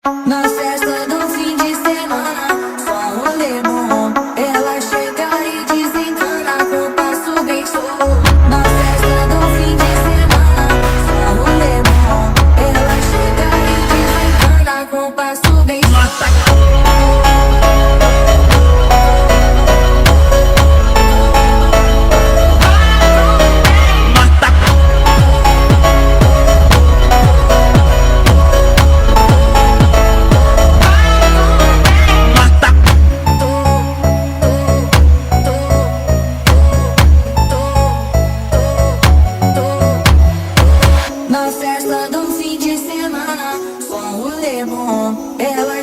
Na festa do fim de semana, só um rolê bom. Ela chega e desencana com passo bem show. Na festa do fim de semana, só um rolê bom. Ela chega e desencana com passo bem show. Na festa do fim de semana, só um rolê bom. Ela